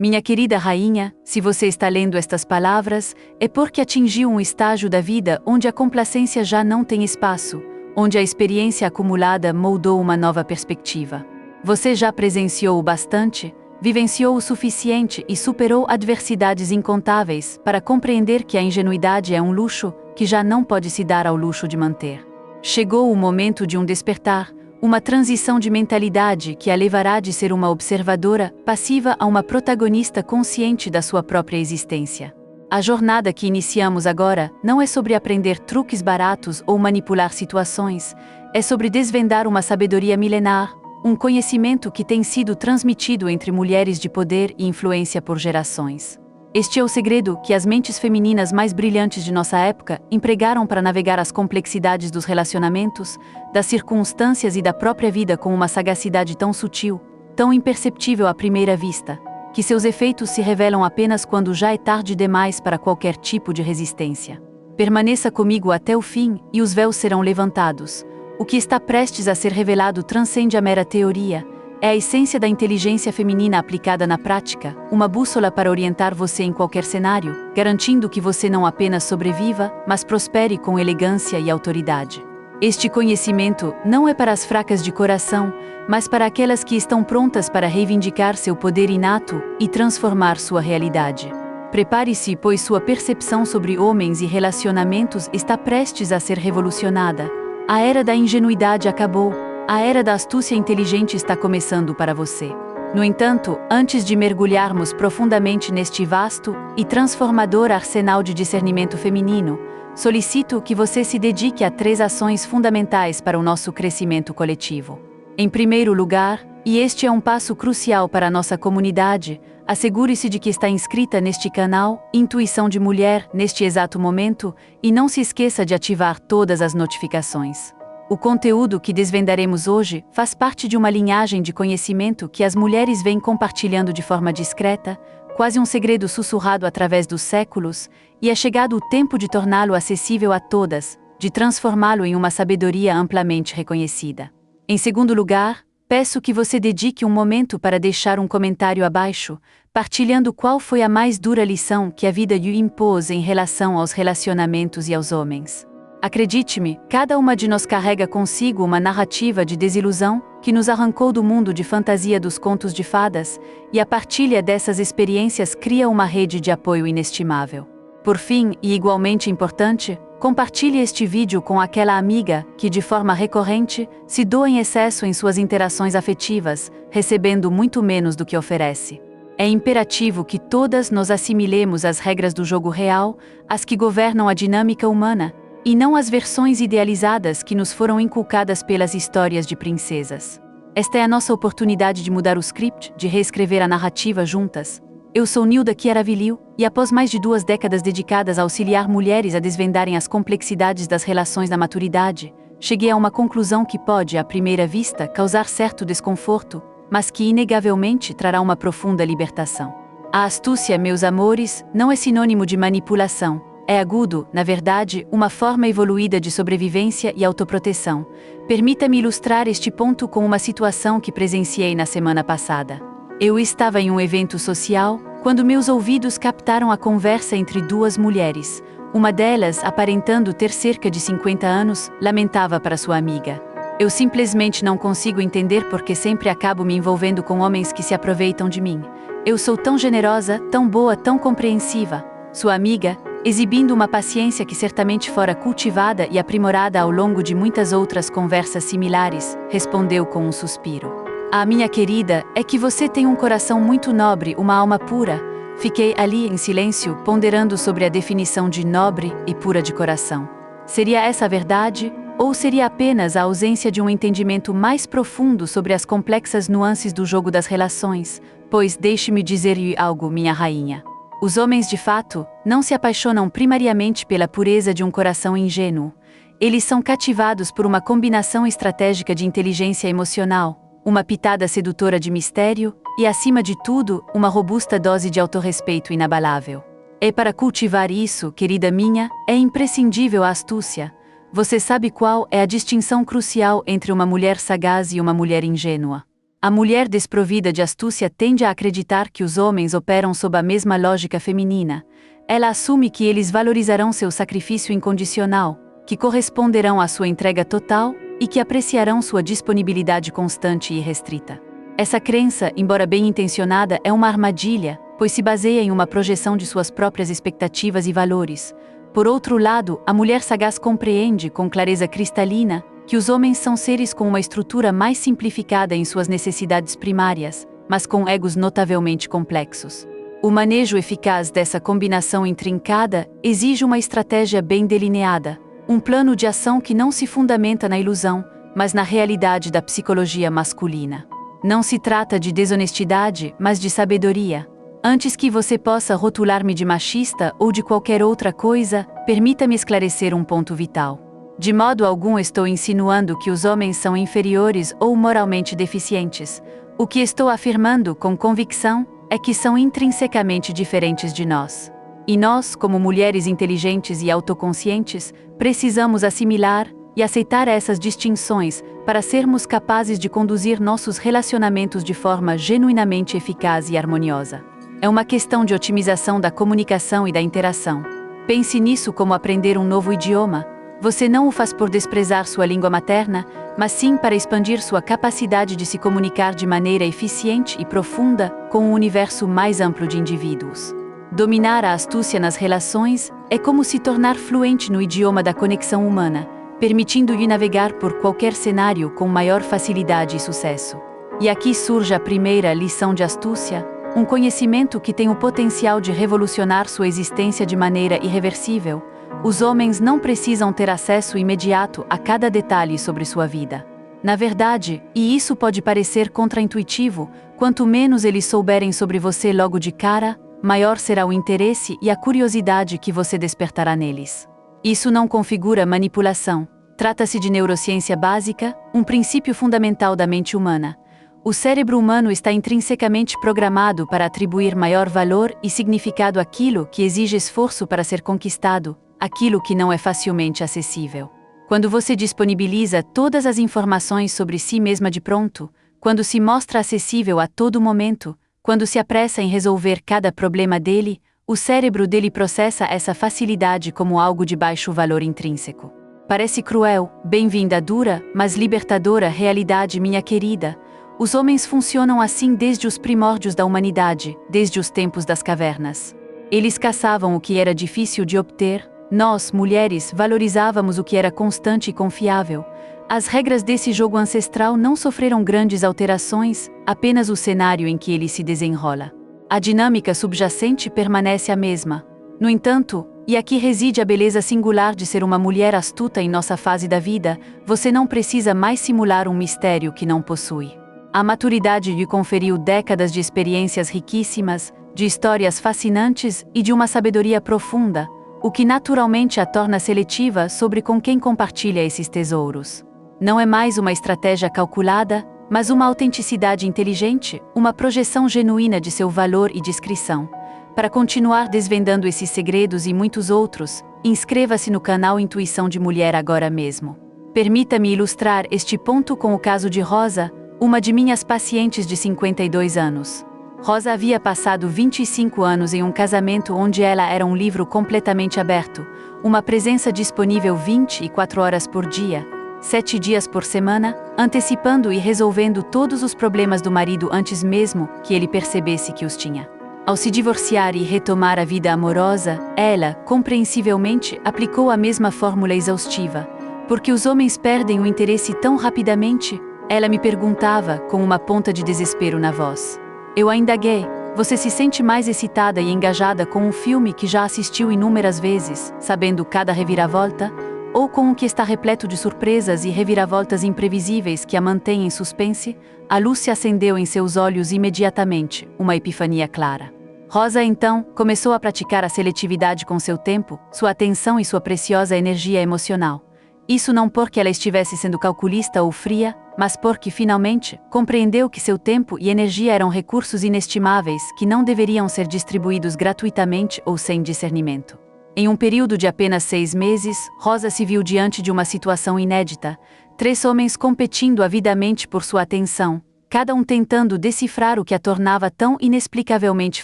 Minha querida rainha, se você está lendo estas palavras, é porque atingiu um estágio da vida onde a complacência já não tem espaço, onde a experiência acumulada moldou uma nova perspectiva. Você já presenciou o bastante, vivenciou o suficiente e superou adversidades incontáveis para compreender que a ingenuidade é um luxo que já não pode se dar ao luxo de manter. Chegou o momento de um despertar, uma transição de mentalidade que a levará de ser uma observadora passiva a uma protagonista consciente da sua própria existência. A jornada que iniciamos agora não é sobre aprender truques baratos ou manipular situações, é sobre desvendar uma sabedoria milenar, um conhecimento que tem sido transmitido entre mulheres de poder e influência por gerações. Este é o segredo que as mentes femininas mais brilhantes de nossa época empregaram para navegar as complexidades dos relacionamentos, das circunstâncias e da própria vida com uma sagacidade tão sutil, tão imperceptível à primeira vista, que seus efeitos se revelam apenas quando já é tarde demais para qualquer tipo de resistência. Permaneça comigo até o fim e os véus serão levantados. O que está prestes a ser revelado transcende a mera teoria. É a essência da inteligência feminina aplicada na prática, uma bússola para orientar você em qualquer cenário, garantindo que você não apenas sobreviva, mas prospere com elegância e autoridade. Este conhecimento não é para as fracas de coração, mas para aquelas que estão prontas para reivindicar seu poder inato e transformar sua realidade. Prepare-se, pois sua percepção sobre homens e relacionamentos está prestes a ser revolucionada. A era da ingenuidade acabou. A era da astúcia inteligente está começando para você. No entanto, antes de mergulharmos profundamente neste vasto e transformador arsenal de discernimento feminino, solicito que você se dedique a 3 ações fundamentais para o nosso crescimento coletivo. Em primeiro lugar, e este é um passo crucial para a nossa comunidade, assegure-se de que está inscrita neste canal, Intuição de Mulher, neste exato momento, e não se esqueça de ativar todas as notificações. O conteúdo que desvendaremos hoje faz parte de uma linhagem de conhecimento que as mulheres vêm compartilhando de forma discreta, quase um segredo sussurrado através dos séculos, e é chegado o tempo de torná-lo acessível a todas, de transformá-lo em uma sabedoria amplamente reconhecida. Em segundo lugar, peço que você dedique um momento para deixar um comentário abaixo, partilhando qual foi a mais dura lição que a vida lhe impôs em relação aos relacionamentos e aos homens. Acredite-me, cada uma de nós carrega consigo uma narrativa de desilusão que nos arrancou do mundo de fantasia dos contos de fadas, e a partilha dessas experiências cria uma rede de apoio inestimável. Por fim, e igualmente importante, compartilhe este vídeo com aquela amiga que, de forma recorrente, se doa em excesso em suas interações afetivas, recebendo muito menos do que oferece. É imperativo que todas nós assimilemos as regras do jogo real, as que governam a dinâmica humana, e não as versões idealizadas que nos foram inculcadas pelas histórias de princesas. Esta é a nossa oportunidade de mudar o script, de reescrever a narrativa juntas. Eu sou Nilda Chiaravilil, e após mais de 2 décadas dedicadas a auxiliar mulheres a desvendarem as complexidades das relações na maturidade, cheguei a uma conclusão que pode, à primeira vista, causar certo desconforto, mas que inegavelmente trará uma profunda libertação. A astúcia, meus amores, não é sinônimo de manipulação. É agudo, na verdade, uma forma evoluída de sobrevivência e autoproteção. Permita-me ilustrar este ponto com uma situação que presenciei na semana passada. Eu estava em um evento social, quando meus ouvidos captaram a conversa entre 2 mulheres. Uma delas, aparentando ter cerca de 50 anos, lamentava para sua amiga: "Eu simplesmente não consigo entender porque sempre acabo me envolvendo com homens que se aproveitam de mim. Eu sou tão generosa, tão boa, tão compreensiva." Sua amiga, exibindo uma paciência que certamente fora cultivada e aprimorada ao longo de muitas outras conversas similares, respondeu com um suspiro: "Ah, minha querida, é que você tem um coração muito nobre, uma alma pura." Fiquei ali em silêncio, ponderando sobre a definição de nobre e pura de coração. Seria essa a verdade? Ou seria apenas a ausência de um entendimento mais profundo sobre as complexas nuances do jogo das relações? Pois deixe-me dizer-lhe algo, minha rainha. Os homens, de fato, não se apaixonam primariamente pela pureza de um coração ingênuo. Eles são cativados por uma combinação estratégica de inteligência emocional, uma pitada sedutora de mistério e, acima de tudo, uma robusta dose de autorrespeito inabalável. É para cultivar isso, querida minha, é imprescindível a astúcia. Você sabe qual é a distinção crucial entre uma mulher sagaz e uma mulher ingênua? A mulher desprovida de astúcia tende a acreditar que os homens operam sob a mesma lógica feminina. Ela assume que eles valorizarão seu sacrifício incondicional, que corresponderão à sua entrega total e que apreciarão sua disponibilidade constante e restrita. Essa crença, embora bem intencionada, é uma armadilha, pois se baseia em uma projeção de suas próprias expectativas e valores. Por outro lado, a mulher sagaz compreende, com clareza cristalina, que os homens são seres com uma estrutura mais simplificada em suas necessidades primárias, mas com egos notavelmente complexos. O manejo eficaz dessa combinação intrincada exige uma estratégia bem delineada, um plano de ação que não se fundamenta na ilusão, mas na realidade da psicologia masculina. Não se trata de desonestidade, mas de sabedoria. Antes que você possa rotular-me de machista ou de qualquer outra coisa, permita-me esclarecer um ponto vital. De modo algum estou insinuando que os homens são inferiores ou moralmente deficientes. O que estou afirmando com convicção é que são intrinsecamente diferentes de nós. E nós, como mulheres inteligentes e autoconscientes, precisamos assimilar e aceitar essas distinções para sermos capazes de conduzir nossos relacionamentos de forma genuinamente eficaz e harmoniosa. É uma questão de otimização da comunicação e da interação. Pense nisso como aprender um novo idioma. Você não o faz por desprezar sua língua materna, mas sim para expandir sua capacidade de se comunicar de maneira eficiente e profunda com um universo mais amplo de indivíduos. Dominar a astúcia nas relações é como se tornar fluente no idioma da conexão humana, permitindo-lhe navegar por qualquer cenário com maior facilidade e sucesso. E aqui surge a primeira lição de astúcia, um conhecimento que tem o potencial de revolucionar sua existência de maneira irreversível. Os homens não precisam ter acesso imediato a cada detalhe sobre sua vida. Na verdade, e isso pode parecer contraintuitivo, quanto menos eles souberem sobre você logo de cara, maior será o interesse e a curiosidade que você despertará neles. Isso não configura manipulação. Trata-se de neurociência básica, um princípio fundamental da mente humana. O cérebro humano está intrinsecamente programado para atribuir maior valor e significado àquilo que exige esforço para ser conquistado, aquilo que não é facilmente acessível. Quando você disponibiliza todas as informações sobre si mesma de pronto, quando se mostra acessível a todo momento, quando se apressa em resolver cada problema dele, o cérebro dele processa essa facilidade como algo de baixo valor intrínseco. Parece cruel, bem-vinda à dura, mas libertadora realidade, minha querida. Os homens funcionam assim desde os primórdios da humanidade, desde os tempos das cavernas. Eles caçavam o que era difícil de obter. Nós, mulheres, valorizávamos o que era constante e confiável. As regras desse jogo ancestral não sofreram grandes alterações, apenas o cenário em que ele se desenrola. A dinâmica subjacente permanece a mesma. No entanto, e aqui reside a beleza singular de ser uma mulher astuta em nossa fase da vida, você não precisa mais simular um mistério que não possui. A maturidade lhe conferiu décadas de experiências riquíssimas, de histórias fascinantes e de uma sabedoria profunda, o que naturalmente a torna seletiva sobre com quem compartilha esses tesouros. Não é mais uma estratégia calculada, mas uma autenticidade inteligente, uma projeção genuína de seu valor e discrição. Para continuar desvendando esses segredos e muitos outros, inscreva-se no canal Intuição de Mulher agora mesmo. Permita-me ilustrar este ponto com o caso de Rosa, uma de minhas pacientes de 52 anos. Rosa havia passado 25 anos em um casamento onde ela era um livro completamente aberto, uma presença disponível 24 horas por dia, 7 dias por semana, antecipando e resolvendo todos os problemas do marido antes mesmo que ele percebesse que os tinha. Ao se divorciar e retomar a vida amorosa, ela, compreensivelmente, aplicou a mesma fórmula exaustiva. Porque os homens perdem o interesse tão rapidamente? Ela me perguntava, com uma ponta de desespero na voz. Eu a indaguei. Você se sente mais excitada e engajada com um filme que já assistiu inúmeras vezes, sabendo cada reviravolta? Ou com o que está repleto de surpresas e reviravoltas imprevisíveis que a mantêm em suspense? A luz se acendeu em seus olhos imediatamente, uma epifania clara. Rosa, então, começou a praticar a seletividade com seu tempo, sua atenção e sua preciosa energia emocional. Isso não porque ela estivesse sendo calculista ou fria, mas porque, finalmente, compreendeu que seu tempo e energia eram recursos inestimáveis que não deveriam ser distribuídos gratuitamente ou sem discernimento. Em um período de apenas 6 meses, Rosa se viu diante de uma situação inédita: 3 homens competindo avidamente por sua atenção, cada um tentando decifrar o que a tornava tão inexplicavelmente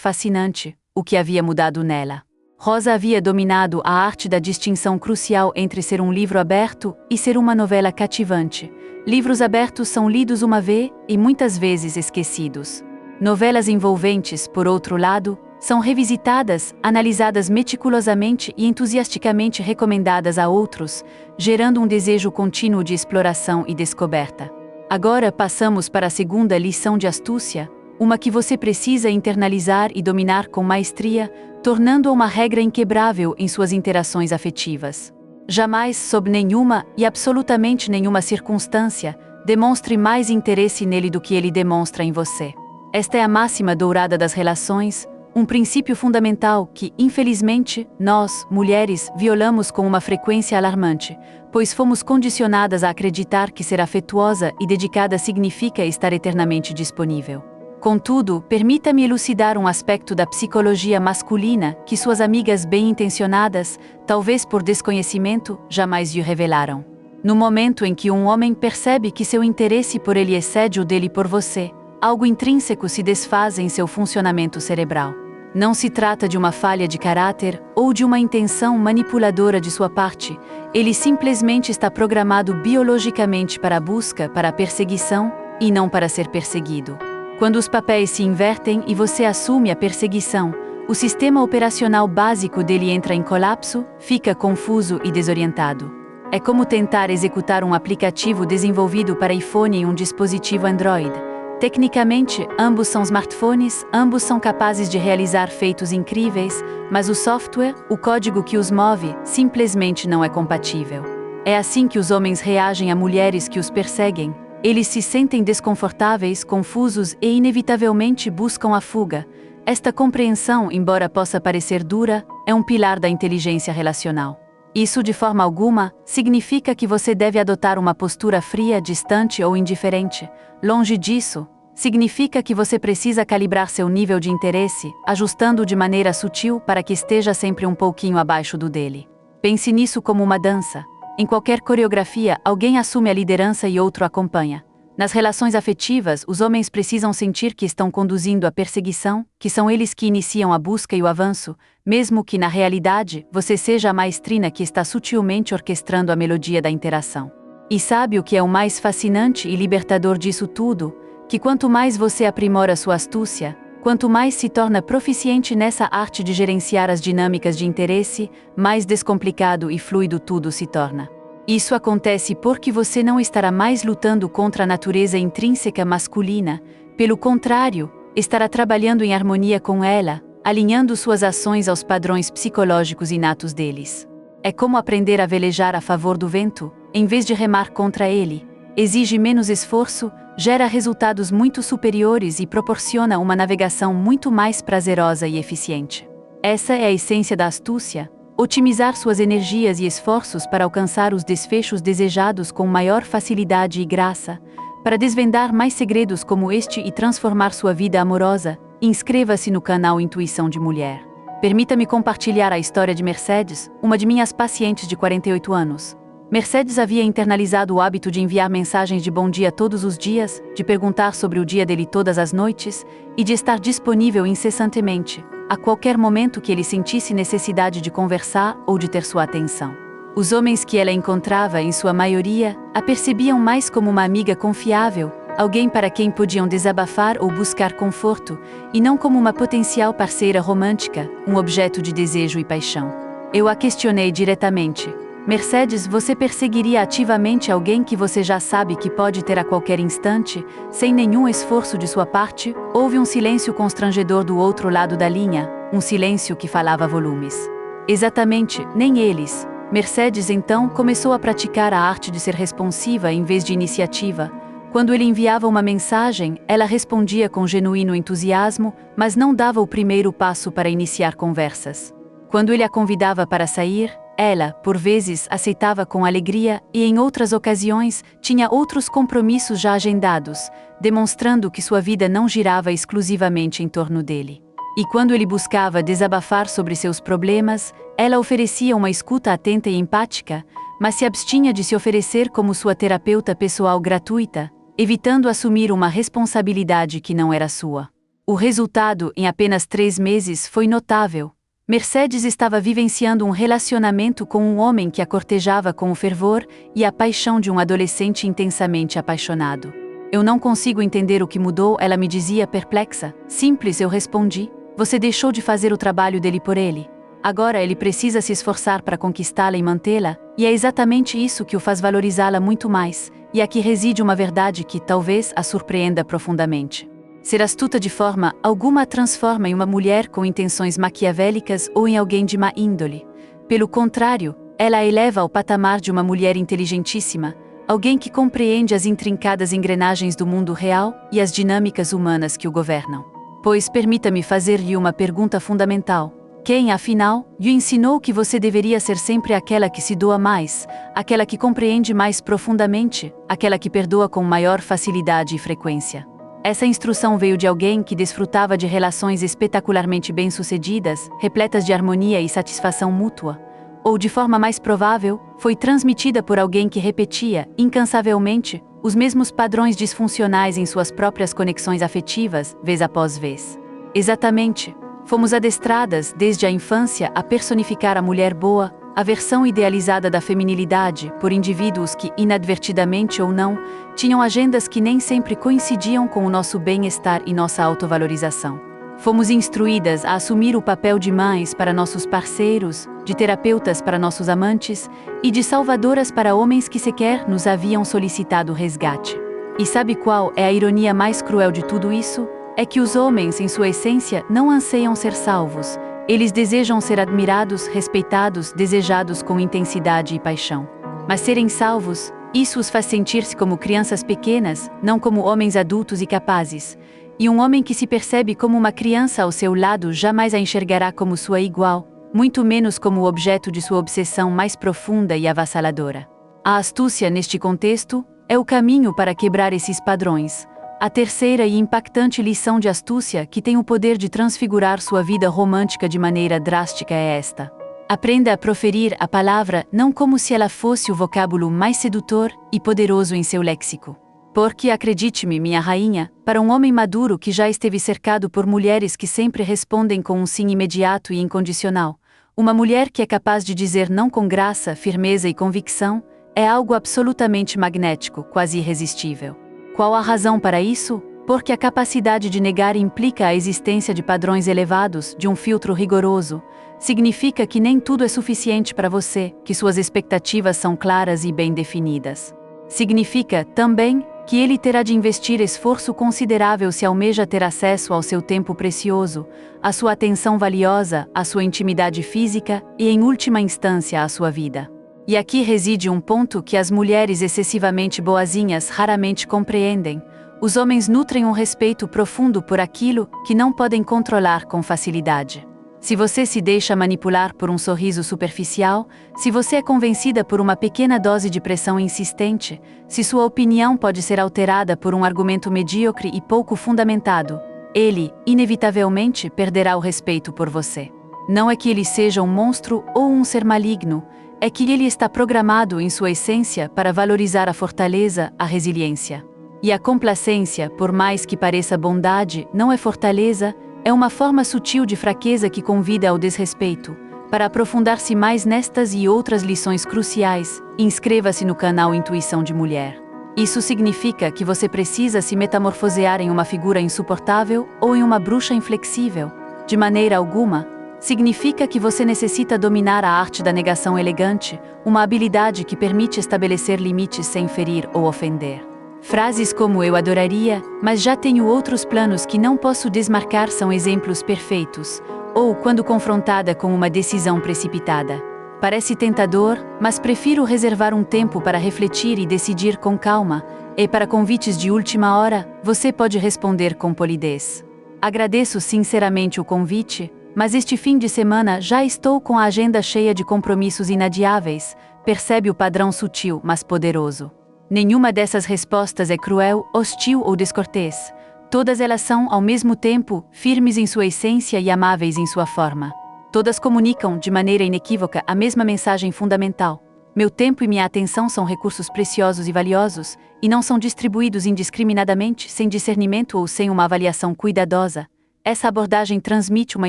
fascinante, o que havia mudado nela. Rosa havia dominado a arte da distinção crucial entre ser um livro aberto e ser uma novela cativante. Livros abertos são lidos uma vez e muitas vezes esquecidos. Novelas envolventes, por outro lado, são revisitadas, analisadas meticulosamente e entusiasticamente recomendadas a outros, gerando um desejo contínuo de exploração e descoberta. Agora passamos para a segunda lição de astúcia, uma que você precisa internalizar e dominar com maestria, tornando-a uma regra inquebrável em suas interações afetivas. Jamais, sob nenhuma e absolutamente nenhuma circunstância, demonstre mais interesse nele do que ele demonstra em você. Esta é a máxima dourada das relações, um princípio fundamental que, infelizmente, nós, mulheres, violamos com uma frequência alarmante, pois fomos condicionadas a acreditar que ser afetuosa e dedicada significa estar eternamente disponível. Contudo, permita-me elucidar um aspecto da psicologia masculina que suas amigas bem-intencionadas, talvez por desconhecimento, jamais lhe revelaram. No momento em que um homem percebe que seu interesse por ele excede o dele por você, algo intrínseco se desfaz em seu funcionamento cerebral. Não se trata de uma falha de caráter ou de uma intenção manipuladora de sua parte, ele simplesmente está programado biologicamente para a busca, para a perseguição, e não para ser perseguido. Quando os papéis se invertem e você assume a perseguição, o sistema operacional básico dele entra em colapso, fica confuso e desorientado. É como tentar executar um aplicativo desenvolvido para iPhone em um dispositivo Android. Tecnicamente, ambos são smartphones, ambos são capazes de realizar feitos incríveis, mas o software, o código que os move, simplesmente não é compatível. É assim que os homens reagem a mulheres que os perseguem. Eles se sentem desconfortáveis, confusos e inevitavelmente buscam a fuga. Esta compreensão, embora possa parecer dura, é um pilar da inteligência relacional. Isso, de forma alguma, significa que você deve adotar uma postura fria, distante ou indiferente. Longe disso, significa que você precisa calibrar seu nível de interesse, ajustando-o de maneira sutil para que esteja sempre um pouquinho abaixo do dele. Pense nisso como uma dança. Em qualquer coreografia, alguém assume a liderança e outro acompanha. Nas relações afetivas, os homens precisam sentir que estão conduzindo a perseguição, que são eles que iniciam a busca e o avanço, mesmo que, na realidade, você seja a maestrina que está sutilmente orquestrando a melodia da interação. E sabe o que é o mais fascinante e libertador disso tudo? Que quanto mais você aprimora sua astúcia, quanto mais se torna proficiente nessa arte de gerenciar as dinâmicas de interesse, mais descomplicado e fluido tudo se torna. Isso acontece porque você não estará mais lutando contra a natureza intrínseca masculina, pelo contrário, estará trabalhando em harmonia com ela, alinhando suas ações aos padrões psicológicos inatos deles. É como aprender a velejar a favor do vento, em vez de remar contra ele. Exige menos esforço, gera resultados muito superiores e proporciona uma navegação muito mais prazerosa e eficiente. Essa é a essência da astúcia: otimizar suas energias e esforços para alcançar os desfechos desejados com maior facilidade e graça. Para desvendar mais segredos como este e transformar sua vida amorosa, inscreva-se no canal Intuição de Mulher. Permita-me compartilhar a história de Mercedes, uma de minhas pacientes de 48 anos. Mercedes havia internalizado o hábito de enviar mensagens de bom dia todos os dias, de perguntar sobre o dia dele todas as noites e de estar disponível incessantemente, a qualquer momento que ele sentisse necessidade de conversar ou de ter sua atenção. Os homens que ela encontrava, em sua maioria, a percebiam mais como uma amiga confiável, alguém para quem podiam desabafar ou buscar conforto, e não como uma potencial parceira romântica, um objeto de desejo e paixão. Eu a questionei diretamente: Mercedes, você perseguiria ativamente alguém que você já sabe que pode ter a qualquer instante, sem nenhum esforço de sua parte? Houve um silêncio constrangedor do outro lado da linha, um silêncio que falava volumes. Exatamente, nem eles. Mercedes então começou a praticar a arte de ser responsiva em vez de iniciativa. Quando ele enviava uma mensagem, ela respondia com genuíno entusiasmo, mas não dava o primeiro passo para iniciar conversas. Quando ele a convidava para sair, ela, por vezes, aceitava com alegria e, em outras ocasiões, tinha outros compromissos já agendados, demonstrando que sua vida não girava exclusivamente em torno dele. E quando ele buscava desabafar sobre seus problemas, ela oferecia uma escuta atenta e empática, mas se abstinha de se oferecer como sua terapeuta pessoal gratuita. evitando assumir uma responsabilidade que não era sua. O resultado, em apenas 3 meses, foi notável. Mercedes estava vivenciando um relacionamento com um homem que a cortejava com o fervor e a paixão de um adolescente intensamente apaixonado. Eu não consigo entender o que mudou, ela me dizia perplexa. Simples, eu respondi. Você deixou de fazer o trabalho dele por ele. Agora ele precisa se esforçar para conquistá-la e mantê-la, e é exatamente isso que o faz valorizá-la muito mais, e aqui reside uma verdade que talvez a surpreenda profundamente. Ser astuta de forma alguma a transforma em uma mulher com intenções maquiavélicas ou em alguém de má índole. Pelo contrário, ela a eleva ao patamar de uma mulher inteligentíssima, alguém que compreende as intrincadas engrenagens do mundo real e as dinâmicas humanas que o governam. Pois permita-me fazer-lhe uma pergunta fundamental. Quem, afinal, lhe ensinou que você deveria ser sempre aquela que se doa mais, aquela que compreende mais profundamente, aquela que perdoa com maior facilidade e frequência? Essa instrução veio de alguém que desfrutava de relações espetacularmente bem-sucedidas, repletas de harmonia e satisfação mútua? Ou, de forma mais provável, foi transmitida por alguém que repetia, incansavelmente, os mesmos padrões disfuncionais em suas próprias conexões afetivas, vez após vez? Exatamente. Fomos adestradas, desde a infância, a personificar a mulher boa, a versão idealizada da feminilidade, por indivíduos que, inadvertidamente ou não, tinham agendas que nem sempre coincidiam com o nosso bem-estar e nossa autovalorização. Fomos instruídas a assumir o papel de mães para nossos parceiros, de terapeutas para nossos amantes e de salvadoras para homens que sequer nos haviam solicitado resgate. E sabe qual é a ironia mais cruel de tudo isso? É que os homens, em sua essência, não anseiam ser salvos. Eles desejam ser admirados, respeitados, desejados com intensidade e paixão. Mas serem salvos, isso os faz sentir-se como crianças pequenas, não como homens adultos e capazes. E um homem que se percebe como uma criança ao seu lado jamais a enxergará como sua igual, muito menos como o objeto de sua obsessão mais profunda e avassaladora. A astúcia, neste contexto, é o caminho para quebrar esses padrões. A terceira e impactante lição de astúcia que tem o poder de transfigurar sua vida romântica de maneira drástica é esta. Aprenda a proferir a palavra não como se ela fosse o vocábulo mais sedutor e poderoso em seu léxico. Porque, acredite-me, minha rainha, para um homem maduro que já esteve cercado por mulheres que sempre respondem com um sim imediato e incondicional, uma mulher que é capaz de dizer não com graça, firmeza e convicção, é algo absolutamente magnético, quase irresistível. Qual a razão para isso? Porque a capacidade de negar implica a existência de padrões elevados, de um filtro rigoroso. Significa que nem tudo é suficiente para você, que suas expectativas são claras e bem definidas. Significa, também, que ele terá de investir esforço considerável se almeja ter acesso ao seu tempo precioso, à sua atenção valiosa, à sua intimidade física e, em última instância, à sua vida. E aqui reside um ponto que as mulheres excessivamente boazinhas raramente compreendem. Os homens nutrem um respeito profundo por aquilo que não podem controlar com facilidade. Se você se deixa manipular por um sorriso superficial, se você é convencida por uma pequena dose de pressão insistente, se sua opinião pode ser alterada por um argumento medíocre e pouco fundamentado, ele, inevitavelmente, perderá o respeito por você. Não é que ele seja um monstro ou um ser maligno, é que ele está programado em sua essência para valorizar a fortaleza, a resiliência. E a complacência, por mais que pareça bondade, não é fortaleza, é uma forma sutil de fraqueza que convida ao desrespeito. Para aprofundar-se mais nestas e outras lições cruciais, inscreva-se no canal Intuição de Mulher. Isso significa que você precisa se metamorfosear em uma figura insuportável ou em uma bruxa inflexível. De maneira alguma. Significa que você necessita dominar a arte da negação elegante, uma habilidade que permite estabelecer limites sem ferir ou ofender. Frases como "eu adoraria, mas já tenho outros planos que não posso desmarcar" são exemplos perfeitos, ou quando confrontada com uma decisão precipitada. Parece tentador, mas prefiro reservar um tempo para refletir e decidir com calma, e para convites de última hora, você pode responder com polidez. Agradeço sinceramente o convite, mas este fim de semana já estou com a agenda cheia de compromissos inadiáveis. Percebe o padrão sutil, mas poderoso. Nenhuma dessas respostas é cruel, hostil ou descortês. Todas elas são, ao mesmo tempo, firmes em sua essência e amáveis em sua forma. Todas comunicam, de maneira inequívoca, a mesma mensagem fundamental. Meu tempo e minha atenção são recursos preciosos e valiosos, e não são distribuídos indiscriminadamente, sem discernimento ou sem uma avaliação cuidadosa. Essa abordagem transmite uma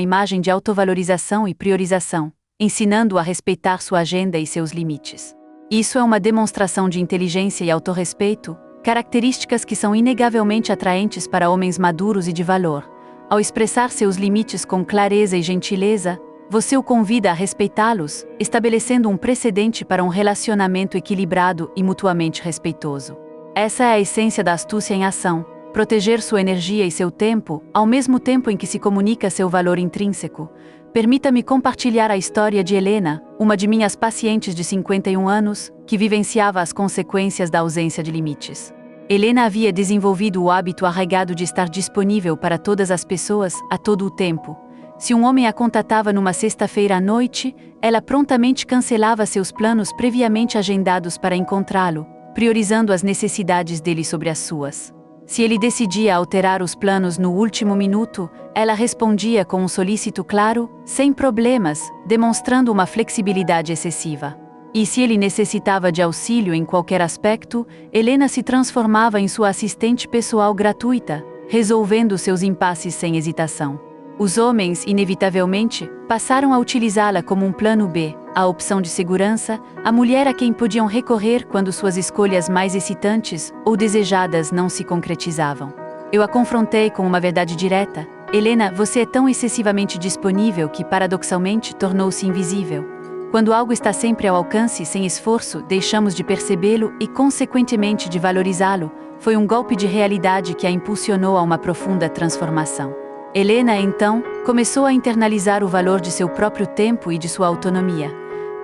imagem de autovalorização e priorização, ensinando-o a respeitar sua agenda e seus limites. Isso é uma demonstração de inteligência e autorrespeito, características que são inegavelmente atraentes para homens maduros e de valor. Ao expressar seus limites com clareza e gentileza, você o convida a respeitá-los, estabelecendo um precedente para um relacionamento equilibrado e mutuamente respeitoso. Essa é a essência da astúcia em ação: proteger sua energia e seu tempo, ao mesmo tempo em que se comunica seu valor intrínseco. Permita-me compartilhar a história de Helena, uma de minhas pacientes de 51 anos, que vivenciava as consequências da ausência de limites. Helena havia desenvolvido o hábito arraigado de estar disponível para todas as pessoas, a todo o tempo. Se um homem a contatava numa sexta-feira à noite, ela prontamente cancelava seus planos previamente agendados para encontrá-lo, priorizando as necessidades dele sobre as suas. Se ele decidia alterar os planos no último minuto, ela respondia com um solícito claro, sem problemas, demonstrando uma flexibilidade excessiva. E se ele necessitava de auxílio em qualquer aspecto, Helena se transformava em sua assistente pessoal gratuita, resolvendo seus impasses sem hesitação. Os homens, inevitavelmente, passaram a utilizá-la como um plano B, a opção de segurança, a mulher a quem podiam recorrer quando suas escolhas mais excitantes ou desejadas não se concretizavam. Eu a confrontei com uma verdade direta: Helena, você é tão excessivamente disponível que, paradoxalmente, tornou-se invisível. Quando algo está sempre ao alcance, sem esforço, deixamos de percebê-lo e, consequentemente, de valorizá-lo. Foi um golpe de realidade que a impulsionou a uma profunda transformação. Helena, então, começou a internalizar o valor de seu próprio tempo e de sua autonomia.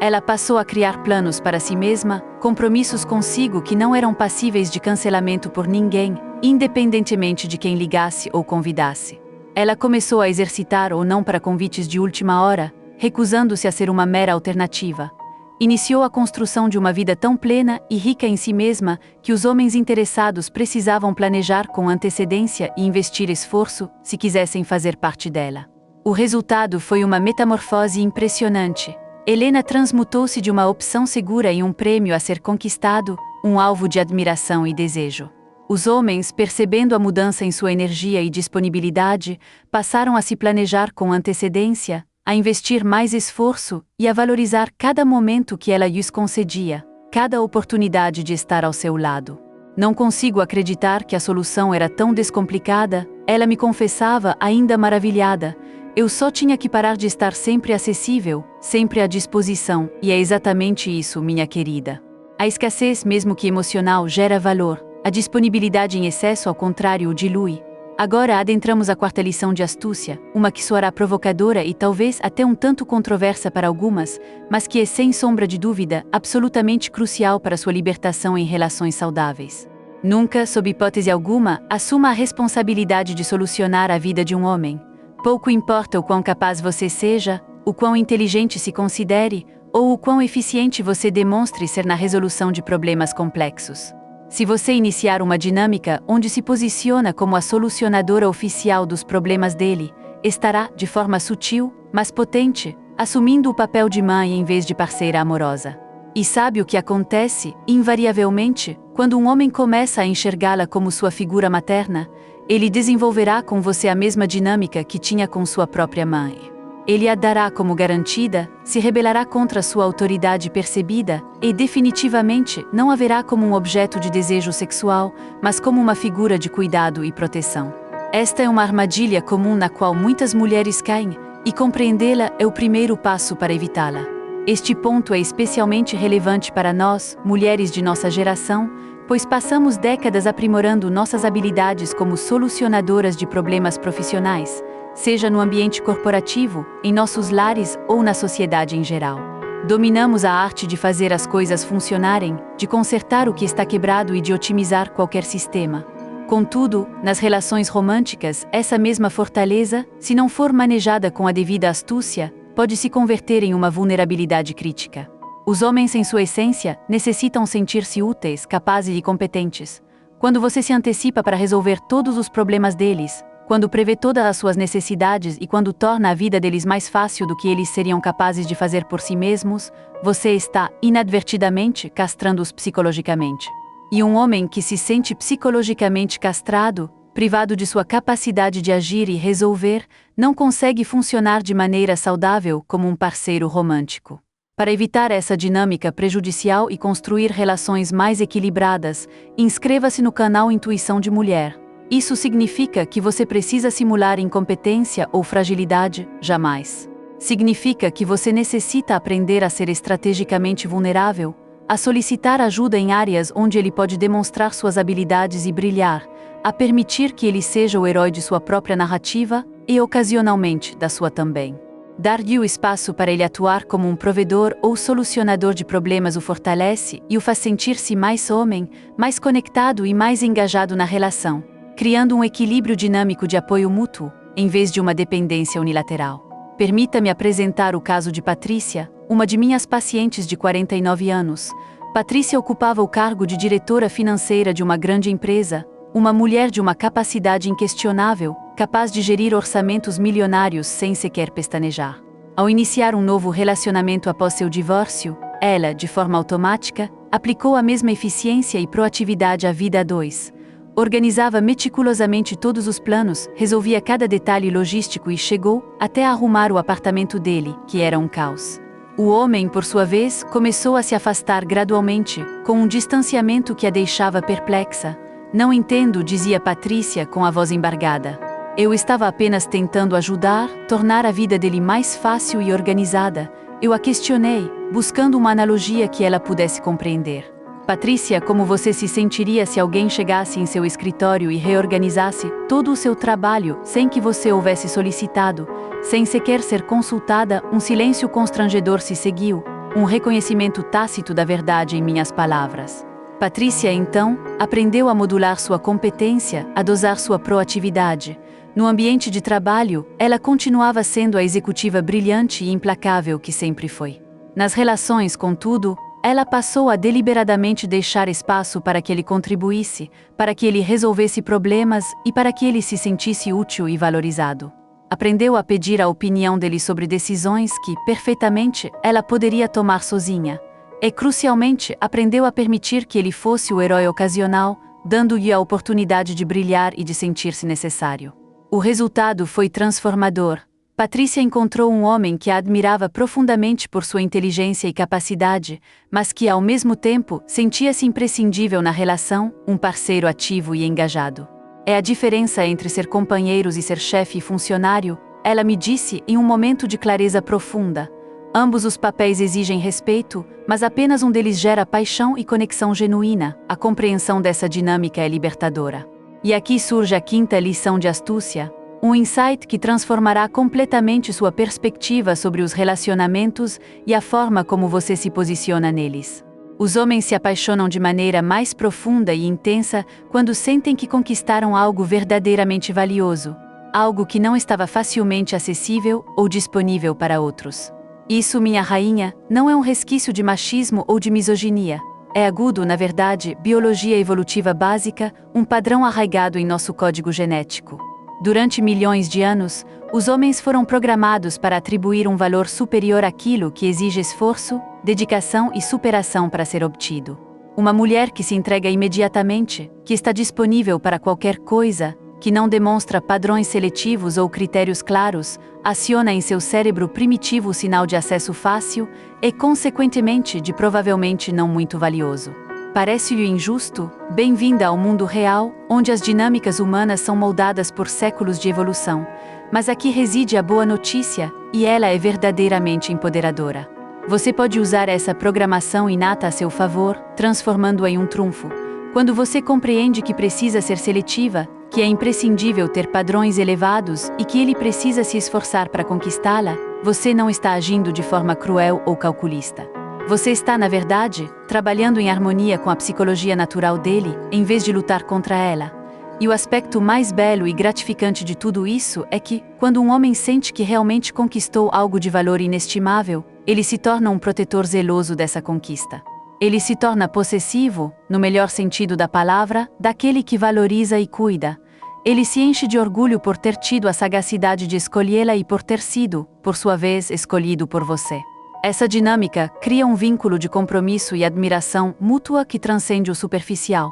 Ela passou a criar planos para si mesma, compromissos consigo que não eram passíveis de cancelamento por ninguém, independentemente de quem ligasse ou convidasse. Ela começou a exercitar ou não para convites de última hora, recusando-se a ser uma mera alternativa. Iniciou a construção de uma vida tão plena e rica em si mesma que os homens interessados precisavam planejar com antecedência e investir esforço se quisessem fazer parte dela. O resultado foi uma metamorfose impressionante. Helena transmutou-se de uma opção segura em um prêmio a ser conquistado, um alvo de admiração e desejo. Os homens, percebendo a mudança em sua energia e disponibilidade, passaram a se planejar com antecedência, a investir mais esforço e a valorizar cada momento que ela lhes concedia, cada oportunidade de estar ao seu lado. Não consigo acreditar que a solução era tão descomplicada, ela me confessava ainda maravilhada. Eu só tinha que parar de estar sempre acessível, sempre à disposição, e é exatamente isso, minha querida. A escassez, mesmo que emocional, gera valor. A disponibilidade em excesso, ao contrário, o dilui. Agora adentramos a quarta lição de astúcia, uma que soará provocadora e talvez até um tanto controversa para algumas, mas que é sem sombra de dúvida absolutamente crucial para sua libertação em relações saudáveis. Nunca, sob hipótese alguma, assuma a responsabilidade de solucionar a vida de um homem. Pouco importa o quão capaz você seja, o quão inteligente se considere, ou o quão eficiente você demonstre ser na resolução de problemas complexos. Se você iniciar uma dinâmica onde se posiciona como a solucionadora oficial dos problemas dele, estará, de forma sutil, mas potente, assumindo o papel de mãe em vez de parceira amorosa. E sabe o que acontece, invariavelmente, quando um homem começa a enxergá-la como sua figura materna? Ele desenvolverá com você a mesma dinâmica que tinha com sua própria mãe. Ele a dará como garantida, se rebelará contra sua autoridade percebida e, definitivamente, não a verá como um objeto de desejo sexual, mas como uma figura de cuidado e proteção. Esta é uma armadilha comum na qual muitas mulheres caem, e compreendê-la é o primeiro passo para evitá-la. Este ponto é especialmente relevante para nós, mulheres de nossa geração, pois passamos décadas aprimorando nossas habilidades como solucionadoras de problemas profissionais, seja no ambiente corporativo, em nossos lares ou na sociedade em geral. Dominamos a arte de fazer as coisas funcionarem, de consertar o que está quebrado e de otimizar qualquer sistema. Contudo, nas relações românticas, essa mesma fortaleza, se não for manejada com a devida astúcia, pode se converter em uma vulnerabilidade crítica. Os homens, em sua essência, necessitam sentir-se úteis, capazes e competentes. Quando você se antecipa para resolver todos os problemas deles, quando prevê todas as suas necessidades e quando torna a vida deles mais fácil do que eles seriam capazes de fazer por si mesmos, você está, inadvertidamente, castrando-os psicologicamente. E um homem que se sente psicologicamente castrado, privado de sua capacidade de agir e resolver, não consegue funcionar de maneira saudável como um parceiro romântico. Para evitar essa dinâmica prejudicial e construir relações mais equilibradas, inscreva-se no canal Intuição de Mulher. Isso significa que você precisa simular incompetência ou fragilidade? Jamais. Significa que você necessita aprender a ser estrategicamente vulnerável, a solicitar ajuda em áreas onde ele pode demonstrar suas habilidades e brilhar, a permitir que ele seja o herói de sua própria narrativa e, ocasionalmente, da sua também. Dar-lhe o espaço para ele atuar como um provedor ou solucionador de problemas o fortalece e o faz sentir-se mais homem, mais conectado e mais engajado na relação, criando um equilíbrio dinâmico de apoio mútuo, em vez de uma dependência unilateral. Permita-me apresentar o caso de Patrícia, uma de minhas pacientes de 49 anos. Patrícia ocupava o cargo de diretora financeira de uma grande empresa, uma mulher de uma capacidade inquestionável, capaz de gerir orçamentos milionários sem sequer pestanejar. Ao iniciar um novo relacionamento após seu divórcio, ela, de forma automática, aplicou a mesma eficiência e proatividade à vida a dois. Organizava meticulosamente todos os planos, resolvia cada detalhe logístico e chegou até a arrumar o apartamento dele, que era um caos. O homem, por sua vez, começou a se afastar gradualmente, com um distanciamento que a deixava perplexa. Não entendo, dizia Patrícia com a voz embargada. Eu estava apenas tentando ajudar, tornar a vida dele mais fácil e organizada. Eu a questionei, buscando uma analogia que ela pudesse compreender. Patrícia, como você se sentiria se alguém chegasse em seu escritório e reorganizasse todo o seu trabalho sem que você houvesse solicitado, sem sequer ser consultada? Um silêncio constrangedor se seguiu, um reconhecimento tácito da verdade em minhas palavras. Patrícia, então, aprendeu a modular sua competência, a dosar sua proatividade. No ambiente de trabalho, ela continuava sendo a executiva brilhante e implacável que sempre foi. Nas relações, contudo, ela passou a deliberadamente deixar espaço para que ele contribuísse, para que ele resolvesse problemas e para que ele se sentisse útil e valorizado. Aprendeu a pedir a opinião dele sobre decisões que, perfeitamente, ela poderia tomar sozinha. E, crucialmente, aprendeu a permitir que ele fosse o herói ocasional, dando-lhe a oportunidade de brilhar e de sentir-se necessário. O resultado foi transformador. Patrícia encontrou um homem que a admirava profundamente por sua inteligência e capacidade, mas que, ao mesmo tempo, sentia-se imprescindível na relação, um parceiro ativo e engajado. É a diferença entre ser companheiros e ser chefe e funcionário, ela me disse em um momento de clareza profunda. Ambos os papéis exigem respeito, mas apenas um deles gera paixão e conexão genuína. A compreensão dessa dinâmica é libertadora. E aqui surge a quinta lição de astúcia. Um insight que transformará completamente sua perspectiva sobre os relacionamentos e a forma como você se posiciona neles. Os homens se apaixonam de maneira mais profunda e intensa quando sentem que conquistaram algo verdadeiramente valioso, algo que não estava facilmente acessível ou disponível para outros. Isso, minha rainha, não é um resquício de machismo ou de misoginia. É agudo, na verdade, biologia evolutiva básica, um padrão arraigado em nosso código genético. Durante milhões de anos, os homens foram programados para atribuir um valor superior àquilo que exige esforço, dedicação e superação para ser obtido. Uma mulher que se entrega imediatamente, que está disponível para qualquer coisa, que não demonstra padrões seletivos ou critérios claros, aciona em seu cérebro primitivo o sinal de acesso fácil e, consequentemente, de provavelmente não muito valioso. Parece-lhe injusto? Bem-vinda ao mundo real, onde as dinâmicas humanas são moldadas por séculos de evolução. Mas aqui reside a boa notícia, e ela é verdadeiramente empoderadora. Você pode usar essa programação inata a seu favor, transformando-a em um trunfo. Quando você compreende que precisa ser seletiva, que é imprescindível ter padrões elevados e que ele precisa se esforçar para conquistá-la, você não está agindo de forma cruel ou calculista. Você está, na verdade, trabalhando em harmonia com a psicologia natural dele, em vez de lutar contra ela. E o aspecto mais belo e gratificante de tudo isso é que, quando um homem sente que realmente conquistou algo de valor inestimável, ele se torna um protetor zeloso dessa conquista. Ele se torna possessivo, no melhor sentido da palavra, daquele que valoriza e cuida. Ele se enche de orgulho por ter tido a sagacidade de escolhê-la e por ter sido, por sua vez, escolhido por você. Essa dinâmica cria um vínculo de compromisso e admiração mútua que transcende o superficial.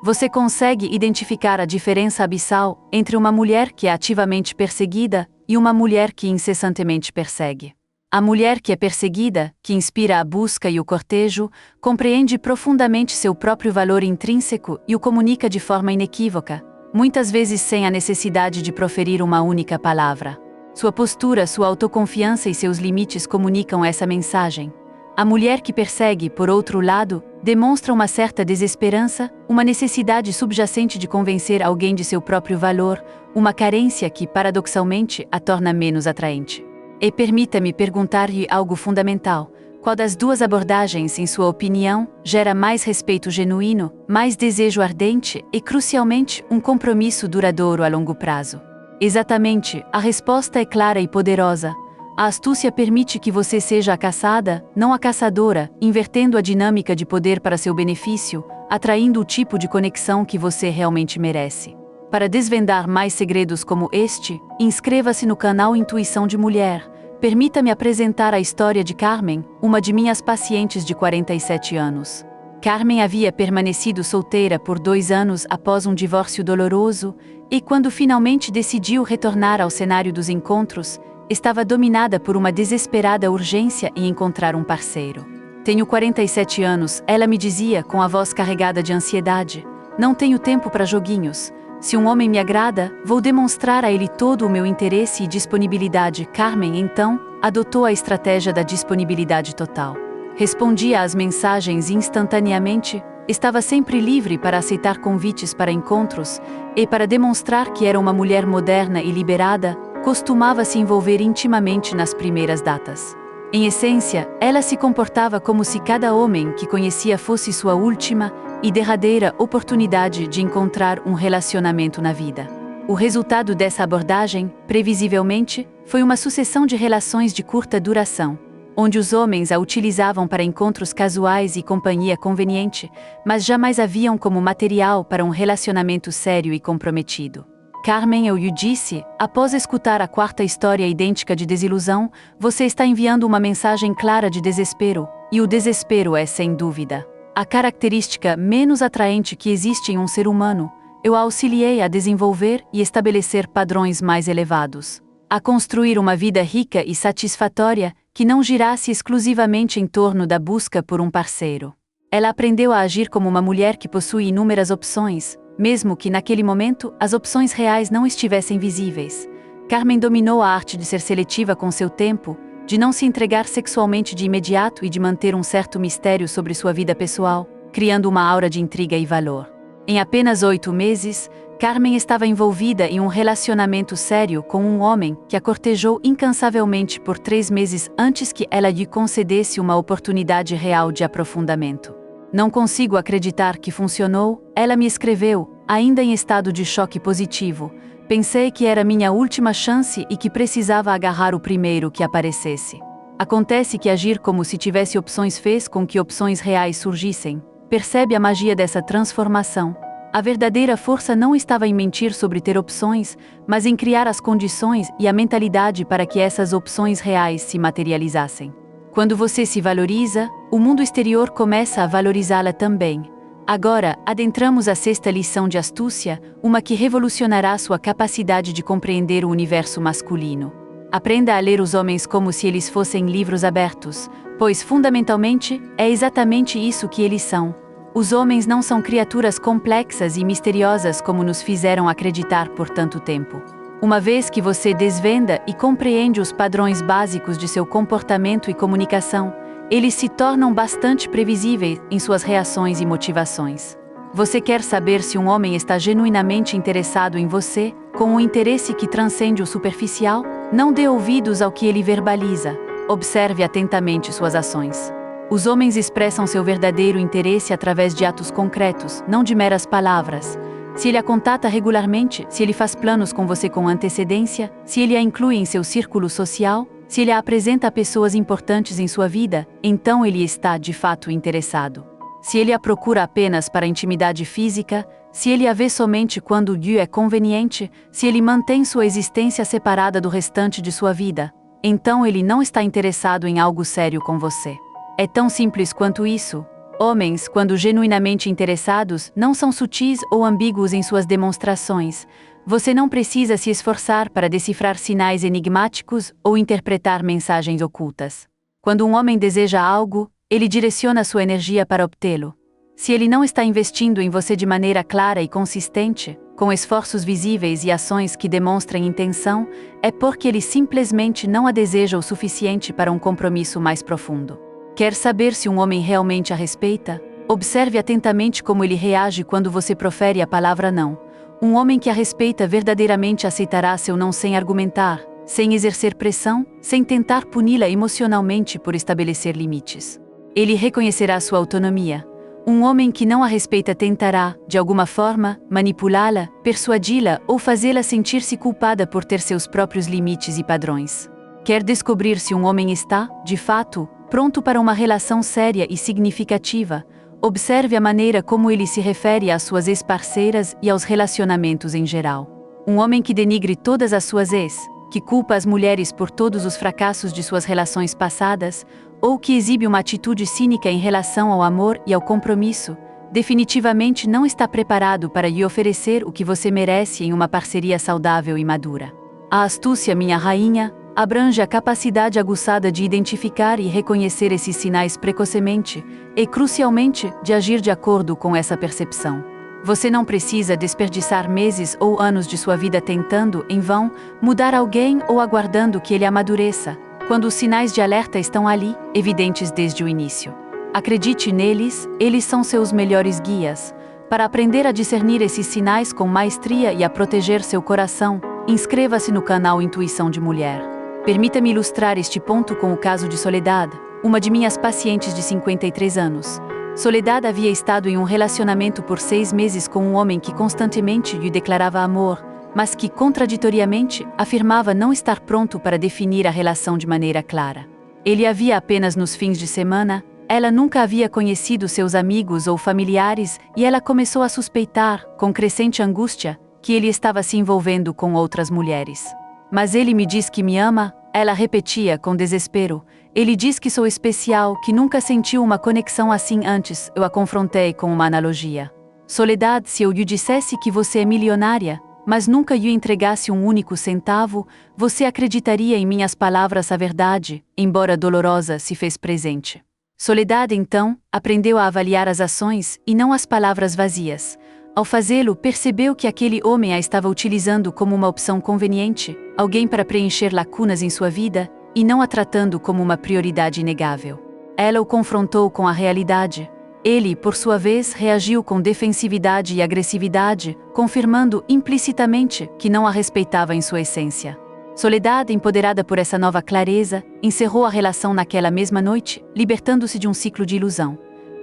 Você consegue identificar a diferença abissal entre uma mulher que é ativamente perseguida e uma mulher que incessantemente persegue. A mulher que é perseguida, que inspira a busca e o cortejo, compreende profundamente seu próprio valor intrínseco e o comunica de forma inequívoca, muitas vezes sem a necessidade de proferir uma única palavra. Sua postura, sua autoconfiança e seus limites comunicam essa mensagem. A mulher que persegue, por outro lado, demonstra uma certa desesperança, uma necessidade subjacente de convencer alguém de seu próprio valor, uma carência que, paradoxalmente, a torna menos atraente. E permita-me perguntar-lhe algo fundamental. Qual das duas abordagens, em sua opinião, gera mais respeito genuíno, mais desejo ardente e, crucialmente, um compromisso duradouro a longo prazo? Exatamente, a resposta é clara e poderosa. A astúcia permite que você seja a caçada, não a caçadora, invertendo a dinâmica de poder para seu benefício, atraindo o tipo de conexão que você realmente merece. Para desvendar mais segredos como este, inscreva-se no canal Intuição de Mulher. Permita-me apresentar a história de Carmen, uma de minhas pacientes de 47 anos. Carmen havia permanecido solteira por 2 anos após um divórcio doloroso, e quando finalmente decidiu retornar ao cenário dos encontros, estava dominada por uma desesperada urgência em encontrar um parceiro. Tenho 47 anos, ela me dizia com a voz carregada de ansiedade. Não tenho tempo para joguinhos. Se um homem me agrada, vou demonstrar a ele todo o meu interesse e disponibilidade. Carmen, então, adotou a estratégia da disponibilidade total. Respondia às mensagens instantaneamente, estava sempre livre para aceitar convites para encontros, e para demonstrar que era uma mulher moderna e liberada, costumava se envolver intimamente nas primeiras datas. Em essência, ela se comportava como se cada homem que conhecia fosse sua última e derradeira oportunidade de encontrar um relacionamento na vida. O resultado dessa abordagem, previsivelmente, foi uma sucessão de relações de curta duração, onde os homens a utilizavam para encontros casuais e companhia conveniente, mas jamais a viam como material para um relacionamento sério e comprometido. Carmen, eu lhe disse, após escutar a 4ª história idêntica de desilusão, você está enviando uma mensagem clara de desespero, e o desespero é, sem dúvida, a característica menos atraente que existe em um ser humano. Eu a auxiliei a desenvolver e estabelecer padrões mais elevados, a construir uma vida rica e satisfatória que não girasse exclusivamente em torno da busca por um parceiro. Ela aprendeu a agir como uma mulher que possui inúmeras opções, mesmo que naquele momento as opções reais não estivessem visíveis. Carmen dominou a arte de ser seletiva com seu tempo, de não se entregar sexualmente de imediato e de manter um certo mistério sobre sua vida pessoal, criando uma aura de intriga e valor. Em apenas 8 meses, Carmen estava envolvida em um relacionamento sério com um homem que a cortejou incansavelmente por 3 meses antes que ela lhe concedesse uma oportunidade real de aprofundamento. Não consigo acreditar que funcionou, ela me escreveu, ainda em estado de choque positivo. Pensei que era minha última chance e que precisava agarrar o primeiro que aparecesse. Acontece que agir como se tivesse opções fez com que opções reais surgissem. Percebe a magia dessa transformação? A verdadeira força não estava em mentir sobre ter opções, mas em criar as condições e a mentalidade para que essas opções reais se materializassem. Quando você se valoriza, o mundo exterior começa a valorizá-la também. Agora, adentramos a 6ª lição de astúcia, uma que revolucionará sua capacidade de compreender o universo masculino. Aprenda a ler os homens como se eles fossem livros abertos, pois, fundamentalmente, é exatamente isso que eles são. Os homens não são criaturas complexas e misteriosas como nos fizeram acreditar por tanto tempo. Uma vez que você desvenda e compreende os padrões básicos de seu comportamento e comunicação, eles se tornam bastante previsíveis em suas reações e motivações. Você quer saber se um homem está genuinamente interessado em você, com um interesse que transcende o superficial? Não dê ouvidos ao que ele verbaliza. Observe atentamente suas ações. Os homens expressam seu verdadeiro interesse através de atos concretos, não de meras palavras. Se ele a contata regularmente, se ele faz planos com você com antecedência, se ele a inclui em seu círculo social, se ele a apresenta a pessoas importantes em sua vida, então ele está de fato interessado. Se ele a procura apenas para intimidade física, se ele a vê somente quando lhe é conveniente, se ele mantém sua existência separada do restante de sua vida, então ele não está interessado em algo sério com você. É tão simples quanto isso. Homens, quando genuinamente interessados, não são sutis ou ambíguos em suas demonstrações. Você não precisa se esforçar para decifrar sinais enigmáticos ou interpretar mensagens ocultas. Quando um homem deseja algo, ele direciona sua energia para obtê-lo. Se ele não está investindo em você de maneira clara e consistente, com esforços visíveis e ações que demonstrem intenção, é porque ele simplesmente não a deseja o suficiente para um compromisso mais profundo. Quer saber se um homem realmente a respeita? Observe atentamente como ele reage quando você profere a palavra não. Um homem que a respeita verdadeiramente aceitará seu não sem argumentar, sem exercer pressão, sem tentar puni-la emocionalmente por estabelecer limites. Ele reconhecerá sua autonomia. Um homem que não a respeita tentará, de alguma forma, manipulá-la, persuadi-la ou fazê-la sentir-se culpada por ter seus próprios limites e padrões. Quer descobrir se um homem está, de fato, pronto para uma relação séria e significativa? Observe a maneira como ele se refere às suas ex-parceiras e aos relacionamentos em geral. Um homem que denigre todas as suas ex, que culpa as mulheres por todos os fracassos de suas relações passadas, ou que exibe uma atitude cínica em relação ao amor e ao compromisso, definitivamente não está preparado para lhe oferecer o que você merece em uma parceria saudável e madura. A astúcia, minha rainha, abrange a capacidade aguçada de identificar e reconhecer esses sinais precocemente e, crucialmente, de agir de acordo com essa percepção. Você não precisa desperdiçar meses ou anos de sua vida tentando, em vão, mudar alguém ou aguardando que ele amadureça, quando os sinais de alerta estão ali, evidentes desde o início. Acredite neles, eles são seus melhores guias. Para aprender a discernir esses sinais com maestria e a proteger seu coração, inscreva-se no canal Intuição de Mulher. Permita-me ilustrar este ponto com o caso de Soledad, uma de minhas pacientes de 53 anos. Soledad havia estado em um relacionamento por 6 meses com um homem que constantemente lhe declarava amor, mas que, contraditoriamente, afirmava não estar pronto para definir a relação de maneira clara. Ele a via apenas nos fins de semana, ela nunca havia conhecido seus amigos ou familiares e ela começou a suspeitar, com crescente angústia, que ele estava se envolvendo com outras mulheres. Mas ele me diz que me ama, ela repetia com desespero. Ele diz que sou especial, que nunca sentiu uma conexão assim antes. Eu a confrontei com uma analogia. Soledad, se eu lhe dissesse que você é milionária, mas nunca lhe entregasse um único centavo, você acreditaria em minhas palavras a verdade, embora dolorosa, se fez presente. Soledad, então, aprendeu a avaliar as ações e não as palavras vazias. Ao fazê-lo, percebeu que aquele homem a estava utilizando como uma opção conveniente, alguém para preencher lacunas em sua vida, e não a tratando como uma prioridade inegável. Ela o confrontou com a realidade. Ele, por sua vez, reagiu com defensividade e agressividade, confirmando implicitamente que não a respeitava em sua essência. Soledad, empoderada por essa nova clareza, encerrou a relação naquela mesma noite, libertando-se de um ciclo de ilusão.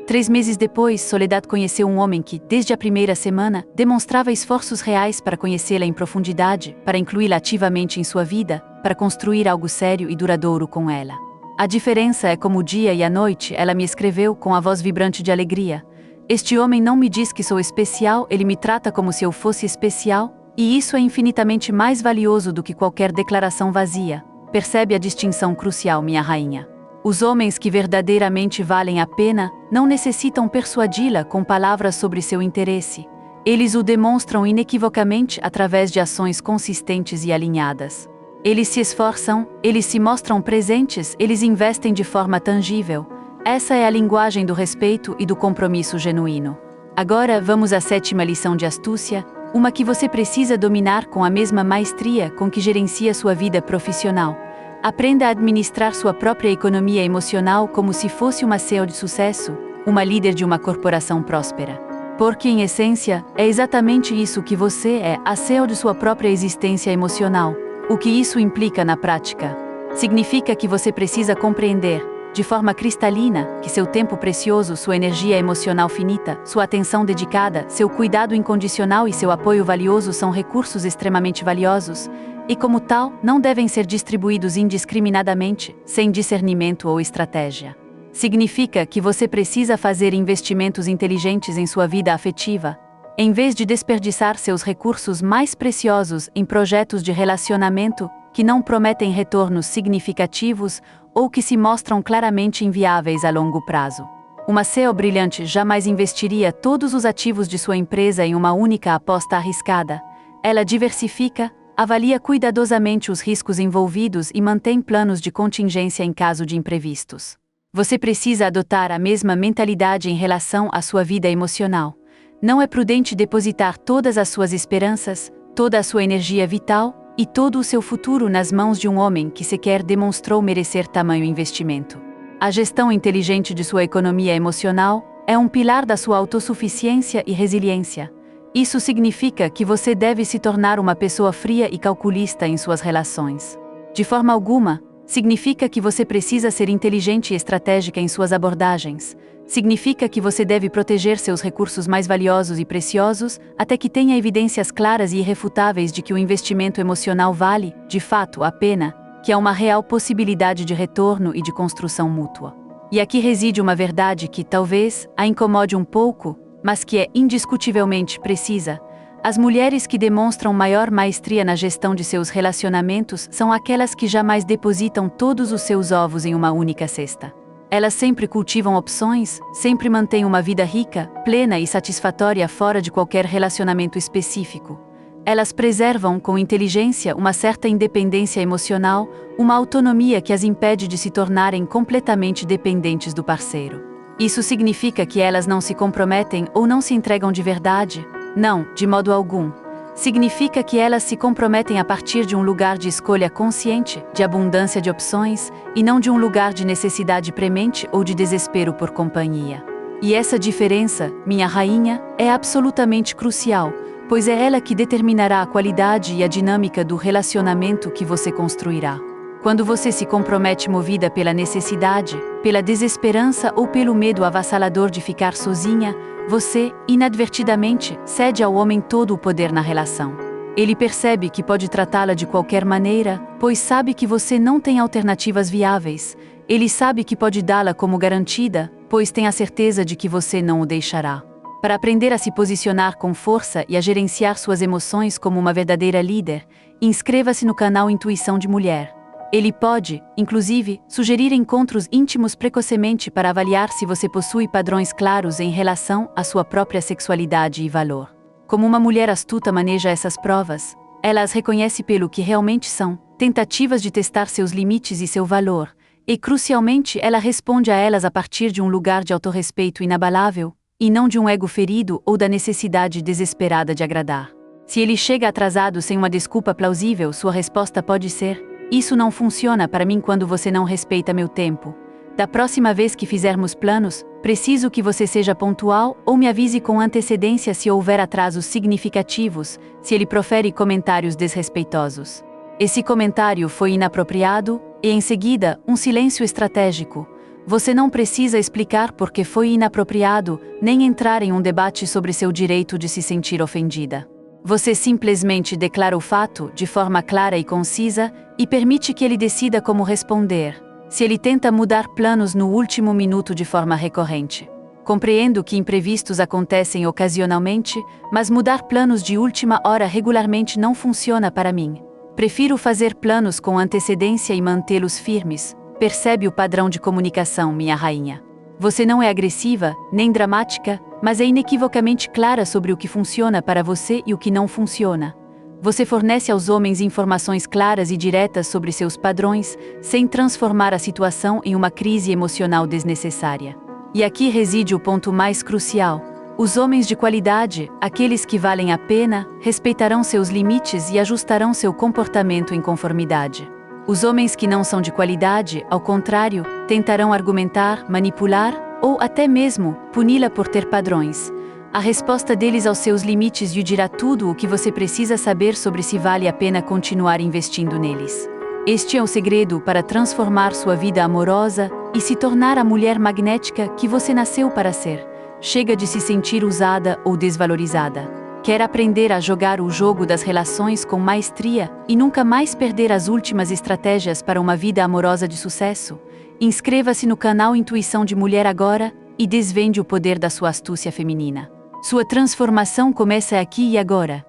3 meses depois, Soledad conheceu um homem que, desde a primeira semana, demonstrava esforços reais para conhecê-la em profundidade, para incluí-la ativamente em sua vida, para construir algo sério e duradouro com ela. A diferença é como o dia e a noite, ela me escreveu com a voz vibrante de alegria. Este homem não me diz que sou especial, ele me trata como se eu fosse especial, e isso é infinitamente mais valioso do que qualquer declaração vazia. Percebe a distinção crucial, minha rainha. Os homens que verdadeiramente valem a pena não necessitam persuadi-la com palavras sobre seu interesse. Eles o demonstram inequivocamente através de ações consistentes e alinhadas. Eles se esforçam, eles se mostram presentes, eles investem de forma tangível. Essa é a linguagem do respeito e do compromisso genuíno. Agora vamos à 7ª lição de astúcia, uma que você precisa dominar com a mesma maestria com que gerencia sua vida profissional. Aprenda a administrar sua própria economia emocional como se fosse uma CEO de sucesso, uma líder de uma corporação próspera. Porque, em essência, é exatamente isso que você é, a CEO de sua própria existência emocional. O que isso implica na prática? Significa que você precisa compreender, de forma cristalina, que seu tempo precioso, sua energia emocional finita, sua atenção dedicada, seu cuidado incondicional e seu apoio valioso são recursos extremamente valiosos, e como tal, não devem ser distribuídos indiscriminadamente, sem discernimento ou estratégia. Significa que você precisa fazer investimentos inteligentes em sua vida afetiva, Em vez de desperdiçar seus recursos mais preciosos em projetos de relacionamento que não prometem retornos significativos ou que se mostram claramente inviáveis a longo prazo. Uma CEO brilhante jamais investiria todos os ativos de sua empresa em uma única aposta arriscada. Ela diversifica, avalia cuidadosamente os riscos envolvidos e mantém planos de contingência em caso de imprevistos. Você precisa adotar a mesma mentalidade em relação à sua vida emocional. Não é prudente depositar todas as suas esperanças, toda a sua energia vital e todo o seu futuro nas mãos de um homem que sequer demonstrou merecer tamanho investimento. A gestão inteligente de sua economia emocional é um pilar da sua autossuficiência e resiliência. Isso significa que você deve se tornar uma pessoa fria e calculista em suas relações. De forma alguma, significa que você precisa ser inteligente e estratégica em suas abordagens. Significa que você deve proteger seus recursos mais valiosos e preciosos até que tenha evidências claras e irrefutáveis de que o investimento emocional vale, de fato, a pena, que há uma real possibilidade de retorno e de construção mútua. E aqui reside uma verdade que, talvez, a incomode um pouco, mas que é indiscutivelmente precisa. As mulheres que demonstram maior maestria na gestão de seus relacionamentos são aquelas que jamais depositam todos os seus ovos em uma única cesta. Elas sempre cultivam opções, sempre mantêm uma vida rica, plena e satisfatória fora de qualquer relacionamento específico. Elas preservam com inteligência uma certa independência emocional, uma autonomia que as impede de se tornarem completamente dependentes do parceiro. Isso significa que elas não se comprometem ou não se entregam de verdade? Não, de modo algum. Significa que elas se comprometem a partir de um lugar de escolha consciente, de abundância de opções, e não de um lugar de necessidade premente ou de desespero por companhia. E essa diferença, minha rainha, é absolutamente crucial, pois é ela que determinará a qualidade e a dinâmica do relacionamento que você construirá. Quando você se compromete movida pela necessidade, pela desesperança ou pelo medo avassalador de ficar sozinha, você, inadvertidamente, cede ao homem todo o poder na relação. Ele percebe que pode tratá-la de qualquer maneira, pois sabe que você não tem alternativas viáveis. Ele sabe que pode dá-la como garantida, pois tem a certeza de que você não o deixará. Para aprender a se posicionar com força e a gerenciar suas emoções como uma verdadeira líder, inscreva-se no canal Intuição de Mulher. Ele pode, inclusive, sugerir encontros íntimos precocemente para avaliar se você possui padrões claros em relação à sua própria sexualidade e valor. Como uma mulher astuta maneja essas provas, ela as reconhece pelo que realmente são, tentativas de testar seus limites e seu valor, e crucialmente ela responde a elas a partir de um lugar de autorrespeito inabalável, e não de um ego ferido ou da necessidade desesperada de agradar. Se ele chega atrasado sem uma desculpa plausível, sua resposta pode ser: "Isso não funciona para mim quando você não respeita meu tempo. Da próxima vez que fizermos planos, preciso que você seja pontual ou me avise com antecedência se houver atrasos significativos", se ele profere comentários desrespeitosos. Esse comentário foi inapropriado, e em seguida, um silêncio estratégico. Você não precisa explicar por que foi inapropriado, nem entrar em um debate sobre seu direito de se sentir ofendida. Você simplesmente declara o fato, de forma clara e concisa, e permite que ele decida como responder. Se ele tenta mudar planos no último minuto de forma recorrente. Compreendo que imprevistos acontecem ocasionalmente, mas mudar planos de última hora regularmente não funciona para mim. Prefiro fazer planos com antecedência e mantê-los firmes. Percebe o padrão de comunicação, minha rainha. Você não é agressiva, nem dramática, mas é inequivocamente clara sobre o que funciona para você e o que não funciona. Você fornece aos homens informações claras e diretas sobre seus padrões, sem transformar a situação em uma crise emocional desnecessária. E aqui reside o ponto mais crucial. Os homens de qualidade, aqueles que valem a pena, respeitarão seus limites e ajustarão seu comportamento em conformidade. Os homens que não são de qualidade, ao contrário, tentarão argumentar, manipular ou até mesmo puni-la por ter padrões. A resposta deles aos seus limites lhe dirá tudo o que você precisa saber sobre se vale a pena continuar investindo neles. Este é o segredo para transformar sua vida amorosa e se tornar a mulher magnética que você nasceu para ser. Chega de se sentir usada ou desvalorizada. Quer aprender a jogar o jogo das relações com maestria e nunca mais perder as últimas estratégias para uma vida amorosa de sucesso? Inscreva-se no canal Intuição de Mulher agora e desvende o poder da sua astúcia feminina. Sua transformação começa aqui e agora.